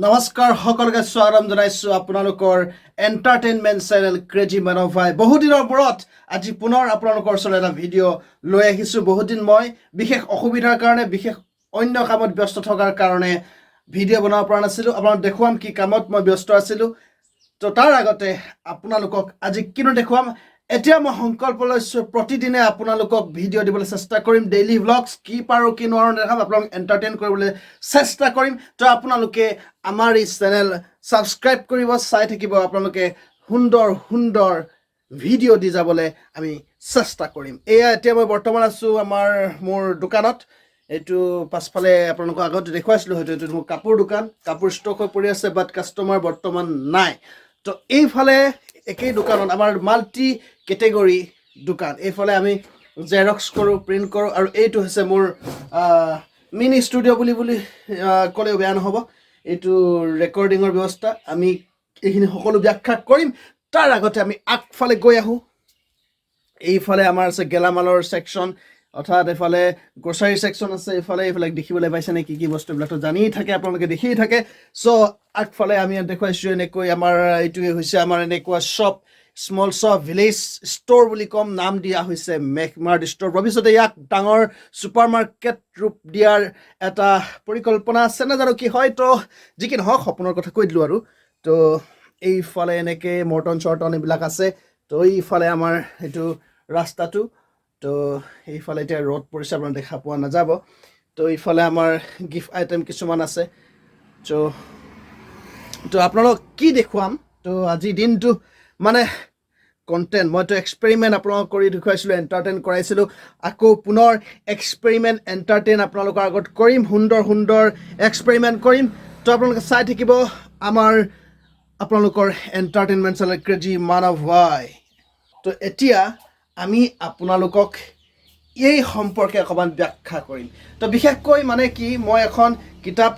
নমস্কাৰ সকলোকে স্বাগতম জনাইছোঁ আপোনালোকৰ entertainment channel crazy men of ভাই। বহুদিনৰ মূৰত আজি পুনৰ আপোনালোকৰ ওচৰলৈ এটা ভিডিঅ' লৈ আহিছোঁ। বহুদিন মই বিশেষ অসুবিধাৰ কাৰণে বিশেষ অন্য কামত ব্যস্ত থকাৰ কাৰণে ভিডিঅ' বনাব পৰা নাছিলোঁ। আপোনালোক দেখুৱাম কি কামত মই ব্যস্ত আছিলোঁ। তো তাৰ আগতে আপোনালোকক আজি কিনো দেখুৱাম। এতিয়া মই সংকল্প লৈছোঁ প্ৰতিদিনে আপোনালোকক ভিডিঅ' দিবলৈ চেষ্টা কৰিম। ডেইলি ভ্লগছ কি পাৰোঁ কি নোৱাৰোঁ দেখাম, আপোনালোক এণ্টাৰটেইন কৰিবলৈ চেষ্টা কৰিম। তো আপোনালোকে আমাৰ এই চেনেল ছাবস্ক্ৰাইব কৰিব, চাই থাকিব। আপোনালোকে সুন্দৰ সুন্দৰ ভিডিঅ' দি যাবলৈ আমি চেষ্টা কৰিম। এয়া এতিয়া মই বৰ্তমান আছোঁ মোৰ দোকানত। এইটো পাছফালে আপোনালোকৰ আগতে দেখুৱাইছিলোঁ, হয়তো এইটো মোৰ কাপোৰ দোকান। কাপোৰ ষ্টক হৈ পৰি আছে, বাট কাষ্টমাৰ বৰ্তমান নাই। তো এইফালে একেই দোকানত আমাৰ মাল্টি কেটেগৰী দোকান। এইফালে আমি জেৰক্স কৰোঁ, প্ৰিণ্ট কৰোঁ, আৰু এইটো হৈছে মোৰ মিনি ষ্টুডিঅ' বুলি ক'লেও বেয়া নহ'ব। এইটো ৰেকৰ্ডিঙৰ ব্যৱস্থা। আমি এইখিনি সকলো ব্যাখ্যা কৰিম। তাৰ আগতে আমি আগফালে গৈ আহোঁ। এইফালে আমাৰ আছে গেলামালৰ ছেকশ্যন, অৰ্থাৎ এইফালে গ্ৰচাৰী ছেকশ্যন আছে। এইফালে দেখিবলৈ পাইছেনে কি কি বস্তু, এইবিলাকতো জানিয়ে থাকে, আপোনালোকে দেখিয়ে থাকে। চ' আগফালে আমি দেখুৱাইছোঁ এনেকৈ আমাৰ এইটোৱে হৈছে আমাৰ এনেকুৱা shop, small shop, village store বুলি ক'ম, নাম দিয়া হৈছে মেঘমাৰ্ট ষ্ট'ৰ। ভৱিষ্যতে ইয়াক ডাঙৰ ছুপাৰ মাৰ্কেট ৰূপ দিয়াৰ এটা পৰিকল্পনা আছে, নাজানো কি হয়। তো যি কি নহওক, সপোনৰ কথা কৈ দিলোঁ আৰু। তো এইফালে এনেকৈ মৰ্টন চৰ্টন এইবিলাক আছে। তো এইফালে আমাৰ এইটো ৰাস্তাটো। তো এইফালে এতিয়া ৰ'দ পৰিছে, আপোনাৰ দেখা পোৱা নাযাব। তো এইফালে আমাৰ গিফ্ট আইটেম কিছুমান আছে। তো আপোনালোক কি দেখুৱাম, তো আজি দিনটো মানে কণ্টেণ্ট, মইতো এক্সপেৰিমেণ্ট আপোনালোকক কৰি দেখুৱাইছিলোঁ, এণ্টাৰটেইন কৰাইছিলোঁ। আকৌ পুনৰ এক্সপেৰিমেণ্ট এণ্টাৰটেইন আপোনালোকৰ আগত কৰিম, সুন্দৰ সুন্দৰ এক্সপেৰিমেণ্ট কৰিম। তো আপোনালোকে চাই থাকিব আমাৰ আপোনালোকৰ এণ্টাৰটেইনমেণ্ট চেনেল ক্ৰেজি মান অফ ভাই। তো এতিয়া আমি আপোনালোকক এই সম্পৰ্কে অকণমান ব্যাখ্যা কৰিম। তো বিশেষকৈ মানে কি, মই এখন কিতাপ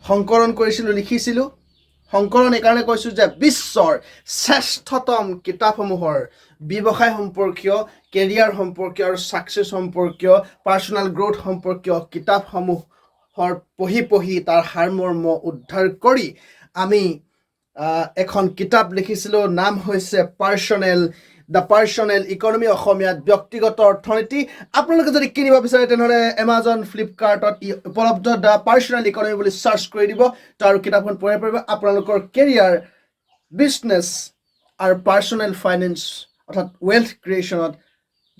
সংকলন কৰিছিলোঁ, লিখিছিলোঁ। সংকলন এইকাৰণে কৈছোঁ যে বিশ্বৰ শ্ৰেষ্ঠতম কিতাপসমূহৰ ব্যৱসায় সম্পৰ্কীয়, কেৰিয়াৰ সম্পৰ্কীয় আৰু ছাকচেছ সম্পৰ্কীয়, পাৰ্চনেল গ্ৰ'থ সম্পৰ্কীয় কিতাপসমূহৰ পঢ়ি তাৰ সাৰমৰ্ম উদ্ধাৰ কৰি আমি এখন কিতাপ লিখিছিলোঁ। নাম হৈছে দ্য পাৰ্চনেল ইকনমি, অসমীয়াত ব্যক্তিগত অৰ্থনীতি। আপোনালোকে যদি কিনিব বিচাৰে তেনেহ'লে এমাজন, ফ্লিপকাৰ্টত উপলব্ধ। দ্য পাৰ্চনেল ইকনমি বুলি চাৰ্চ কৰি দিব, তো আৰু কিতাপখন পঢ়িব পাৰিব। আপোনালোকৰ কেৰিয়াৰ, বিজনেছ আৰু পাৰ্চনেল ফাইনেন্স অৰ্থাৎ ৱেল্থ ক্ৰিয়েশ্যনত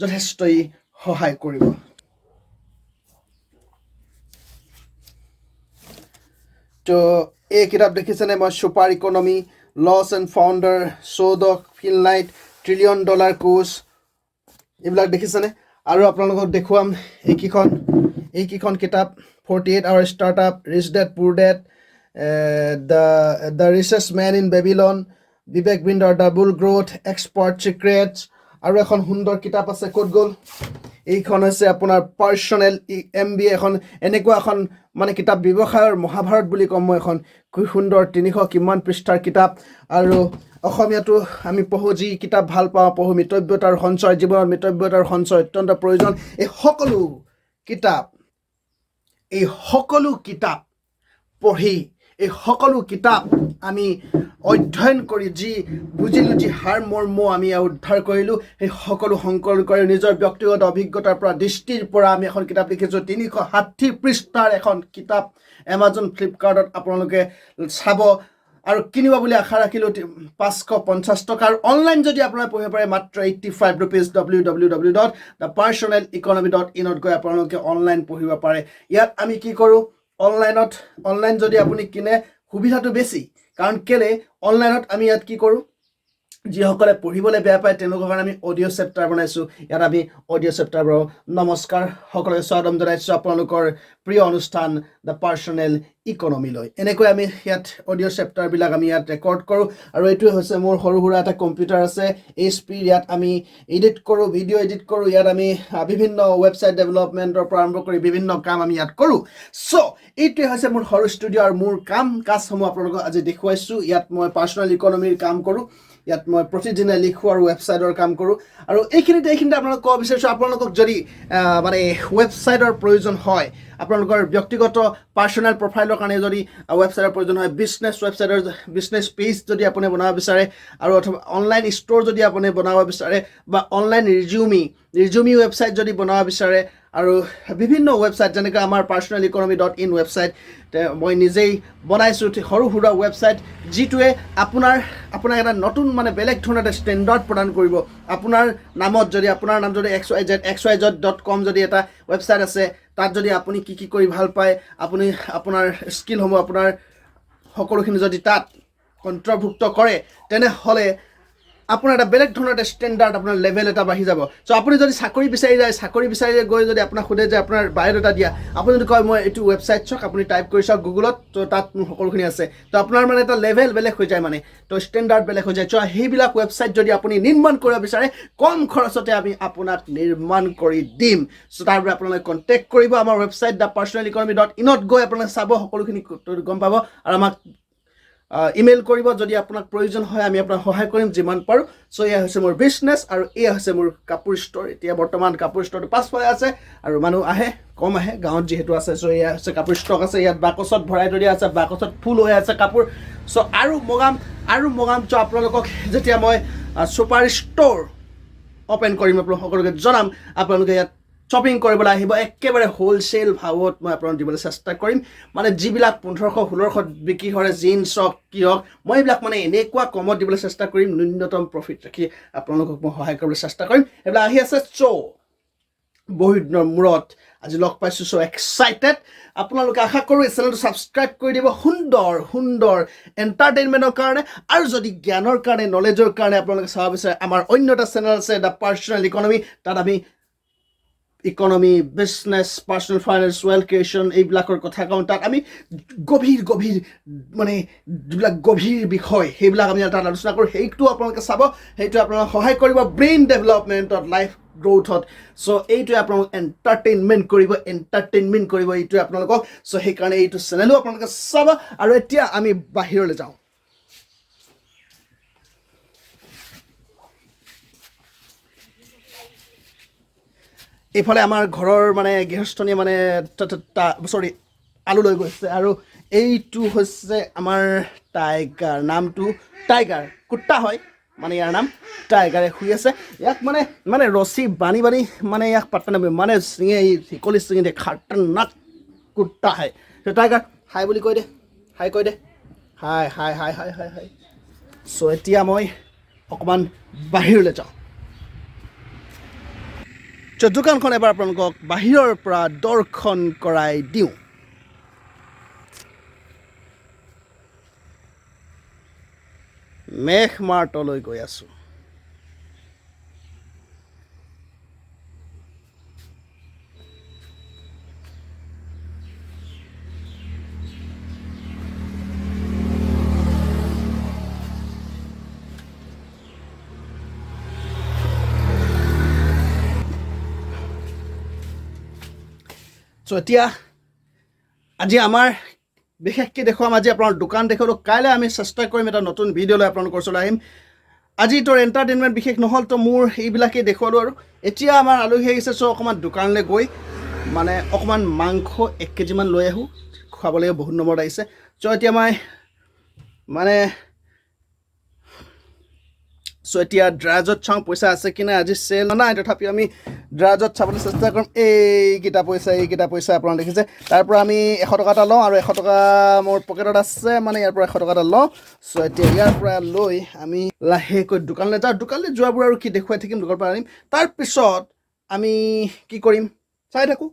যথেষ্টই সহায় কৰিব। তো এই কিতাপ দেখিছেনে, মই super economy, lost and founder, চৌদহ ফিনলাইট, $1 ট্ৰিলিয়ন কোৰ্চ, এইবিলাক দেখিছেনে। আৰু আপোনালোকক দেখুৱাম এইকেইখন কিতাপ, 48 Hour Startup, rich dad poor dad, the richest men in Babylon, Vivek Bindra double growth, expert secrets, আৰু এখন সুন্দৰ কিতাপ আছে, ক'ত গ'ল, এইখন হৈছে আপোনাৰ পাৰ্চনেল MBA। এখন এনেকুৱা এখন মানে কিতাপ, ব্যৱসায়ৰ মহাভাৰত বুলি ক'ম মই। এখন খুব সুন্দৰ 300 কিমান পৃষ্ঠাৰ কিতাপ। আৰু অসমীয়াটো আমি পঢ়োঁ, যি কিতাপ ভাল পাওঁ পঢ়োঁ। মিতব্যতাৰ সঞ্চয়, জীৱনত মিতব্যতাৰ সঞ্চয় অত্যন্ত প্ৰয়োজন। এই সকলো কিতাপ পঢ়ি, এই সকলো কিতাপ আমি অধ্যয়ন কৰি যি বুজিলোঁ, যি সাৰমৰ্ম আমি উদ্ধাৰ কৰিলোঁ, সেই সকলো সংকলন কৰি নিজৰ ব্যক্তিগত অভিজ্ঞতাৰ পৰা, দৃষ্টিৰ পৰা আমি এখন কিতাপ লিখিছোঁ। 360 পৃষ্ঠাৰ এখন কিতাপ। এমাজন, ফ্লিপকাৰ্টত আপোনালোকে চাব আৰু কিনিব বুলি আশা ৰাখিলোঁ। 550 টকা। আৰু অনলাইন যদি আপোনালোকে পঢ়িব পাৰে মাত্ৰ 85 rupees, www.thepersonaleconomy.in গৈ আপোনালোকে অনলাইন পঢ়িব পাৰে। ইয়াত আমি কি কৰোঁ, অনলাইন যদি আপুনি কিনে সুবিধাটো বেছি। কাৰণ কেলে, অনলাইনত আমি ইয়াত কি কৰোঁ, যিসকলে পঢ়িবলৈ বেয়া পায় তেওঁলোকৰ কাৰণে আমি অডিঅ' চেপ্টাৰ বনাইছোঁ। ইয়াত আমি অডিঅ' চেপ্টাৰ বনাওঁ। নমস্কাৰ, সকলোকে স্বাগতম জনাইছোঁ আপোনালোকৰ প্ৰিয় অনুষ্ঠান দ্য পাৰ্চনেল ইকনমিলৈ। এনেকৈ আমি ইয়াত অডিঅ' চেপ্টাৰবিলাক আমি ইয়াত ৰেকৰ্ড কৰোঁ। আৰু এইটোৱে হৈছে মোৰ সৰু সুৰা এটা কম্পিউটাৰ আছে, HP। ইয়াত আমি এডিট কৰোঁ, ভিডিঅ' এডিট কৰোঁ। ইয়াত আমি বিভিন্ন ৱেবছাইট ডেভেলপমেণ্টৰ পৰা আৰম্ভ কৰি বিভিন্ন কাম আমি ইয়াত কৰোঁ। চ' এইটোৱে হৈছে মোৰ সৰু ষ্টুডিঅ' আৰু মোৰ কাজসমূহ আপোনালোকক আজি দেখুৱাইছোঁ। ইয়াত মই পাৰ্চনেল ইকনমিৰ কাম কৰোঁ। ইয়াত মই প্ৰতিদিনে লিখোঁ আৰু ৱেবছাইটৰ কাম কৰোঁ। আৰু এইখিনিতে আপোনালোকক ক'ব বিচাৰিছোঁ, আপোনালোকক যদি মানে ৱেবছাইটৰ প্ৰয়োজন হয়, আপোনালোকৰ ব্যক্তিগত পাৰ্চনেল প্ৰফাইলৰ কাৰণে যদি ৱেবছাইটৰ প্ৰয়োজন হয়, বিজনেছ ৱেবছাইটৰ বিজনেছ পেজ যদি আপুনি বনাব বিচাৰে আৰু অথবা অনলাইন ষ্ট'ৰ যদি আপুনি বনাব বিচাৰে বা অনলাইন ৰিজিউমি ৱেবছাইট যদি বনাব বিচাৰে আৰু বিভিন্ন ৱেবছাইট যেনেকৈ আমাৰ personaleconomy.in ৱেবছাইট মই নিজেই বনাইছোঁ সৰু সুৰা ৱেবছাইট যিটোৱে আপোনাক এটা নতুন মানে বেলেগ ধৰণৰ এটা ষ্টেণ্ডাৰ্ড প্ৰদান কৰিব আপোনাৰ নামত যদি আপোনাৰ নাম যদি xyz.com যদি এটা ৱেবছাইট আছে তাত যদি আপুনি কি কৰি ভাল পায় আপুনি আপোনাৰ স্কিলসমূহ আপোনাৰ সকলোখিনি যদি তাত অন্তৰ্ভুক্ত কৰে তেনেহ'লে আপোনাৰ এটা বেলেগ ধৰণৰ এটা ষ্টেণ্ডাৰ্ড আপোনাৰ লেভেল এটা বাঢ়ি যাব চ' আপুনি যদি চাকৰি বিচাৰি গৈ যদি আপোনাক সোধে যে আপোনাৰ বায়'ডাটা দিয়া আপুনি যদি কয় মই এইটো ৱেবছাইট চাওক আপুনি টাইপ কৰি চাওক গুগলত ত' তাত মোৰ সকলোখিনি আছে ত' আপোনাৰ মানে এটা লেভেল বেলেগ হৈ যায় মানে ত' ষ্টেণ্ডাৰ্ড বেলেগ হৈ যায় চ' সেইবিলাক ৱেবছাইট যদি আপুনি নিৰ্মাণ কৰিব বিচাৰে কম খৰচতে আমি আপোনাক নিৰ্মাণ কৰি দিম চ' তাৰ বাবে আপোনালোকে কণ্টেক্ট কৰিব আমাৰ ৱেবছাইট personaleconomy.in গৈ আপোনালোকে চাব সকলোখিনি গম পাব আৰু আমাক ইমেইল কৰিব যদি আপোনাক প্ৰয়োজন হয় আমি আপোনাক সহায় কৰিম যিমান পাৰোঁ চ' এয়া হৈছে মোৰ বিজনেছ আৰু এয়া হৈছে মোৰ কাপোৰ ষ্ট'ৰ এতিয়া বৰ্তমান কাপোৰ ষ্ট'ৰটো পাছফালে আছে আৰু মানুহ কম আহে গাঁৱত যিহেতু আছে চ' এয়া হৈছে কাপোৰ ষ্টক আছে ইয়াত বাকচত ভৰাই থৈ দিয়া আছে বাকচত ফুল হৈ আছে কাপোৰ চ' আৰু মগাম চ' আপোনালোকক যেতিয়া মই ছুপাৰ ষ্ট'ৰ অ'পেন কৰিম আপোনালোক সকলোকে জনাম আপোনালোকে ইয়াত শ্বপিং কৰিবলৈ আহিব একেবাৰে হোলচেল ভাৱত মই আপোনালোক দিবলৈ চেষ্টা কৰিম মানে যিবিলাক 1500-1600 বিক্ৰী হয় জিন্স হওক কি হওক মই এইবিলাক মানে এনেকুৱা কমত দিবলৈ চেষ্টা কৰিম ন্যূনতম প্ৰফিট ৰাখি আপোনালোকক মই সহায় কৰিবলৈ চেষ্টা কৰিম এইবিলাক আহি আছে চ' বহুত দিনৰ মূৰত আজি লগ পাইছোঁ চ' এক্সাইটেড আপোনালোকে আশা কৰোঁ এই চেনেলটো ছাবস্ক্ৰাইব কৰি দিব সুন্দৰ এণ্টাৰটেইনমেণ্টৰ কাৰণে আৰু যদি জ্ঞানৰ কাৰণে নলেজৰ কাৰণে আপোনালোকে চাব বিচাৰে আমাৰ অন্য এটা চেনেল আছে দ্য পাৰ্চনেল ইকনমি তাত আমি economy business personal finance wealth creation এইবিলাকৰ কথা কওঁ তাত আমি গভীৰ মানে যিবিলাক গভীৰ বিষয় সেইবিলাক আমি তাত আলোচনা কৰোঁ সেইটো আপোনালোকে চাব সেইটো আপোনালোকক সহায় কৰিব ব্ৰেইন ডেভেলপমেণ্টত লাইফ গ্ৰ'থত চ' এইটোৱে আপোনালোকক এণ্টাৰটেইনমেণ্ট কৰিব এইটোৱে আপোনালোকক চ' সেইকাৰণে এইটো চেনেলো আপোনালোকে চাব আৰু এতিয়া আমি বাহিৰলৈ যাওঁ এইফালে আমাৰ ঘৰৰ মানে গৃহস্থনীয়ে মানে আলু লৈ গৈছে আৰু এইটো হৈছে আমাৰ নামটো টাইগাৰ কুত্তা হয় মানে ইয়াৰ নাম টাইগাৰে শুই আছে ইয়াক মানে ৰছী বানি মানে ইয়াক পাত্তা নাপায় মানে শিকলি ছিঙি দিয়ে খাতৰনাক কুত্তা হয় টাইগাৰ হাই বুলি কৈ দে হাই চ' এতিয়া মই অকণমান বাহিৰলৈ যাওঁ দোকানখন এবাৰ আপোনালোকক বাহিৰৰ পৰা দৰ্শন কৰাই দিওঁ মেঘমাৰ্টলৈ গৈ আছোঁ চ' এতিয়া আজি আমাৰ বিশেষকৈ দেখুৱাম আজি আপোনাৰ দোকান দেখুৱালোঁ কাইলৈ আমি চেষ্টা কৰিম এটা নতুন ভিডিঅ' লৈ আপোনালোকৰ ওচৰলৈ আহিম আজি তোৰ এণ্টাৰটেইনমেণ্ট বিশেষ নহ'ল তো মোৰ এইবিলাকেই দেখুৱালোঁ আৰু এতিয়া আমাৰ আলহী আহিছে চ' অকণমান দোকানলৈ গৈ মানে অকণমান মাংস 1 কেজিমান লৈ আহোঁ খুৱাব লাগিব বহুত নম্বৰত আহিছে চ' এতিয়া মই মানে চ' এতিয়া ড্ৰাজত চাওঁ পইচা আছে কি নাই আজি চেল নাই তথাপিও আমি ড্ৰাজত চাবলৈ চেষ্টা কৰিম এইকেইটা পইচা আপোনালোকে দেখিছে তাৰ পৰা আমি 100 টকা এটা লওঁ আৰু 100 টকা মোৰ পকেটত আছে মানে ইয়াৰ পৰা 100 টকা এটা লওঁ চ' এতিয়া ইয়াৰ পৰা লৈ আমি লাহেকৈ দোকানলৈ যাওঁ দোকানলৈ যোৱাবোৰ আৰু কি দেখুৱাই থাকিম দোকানৰ পৰা আনিম তাৰপিছত আমি কি কৰিম চাই থাকোঁ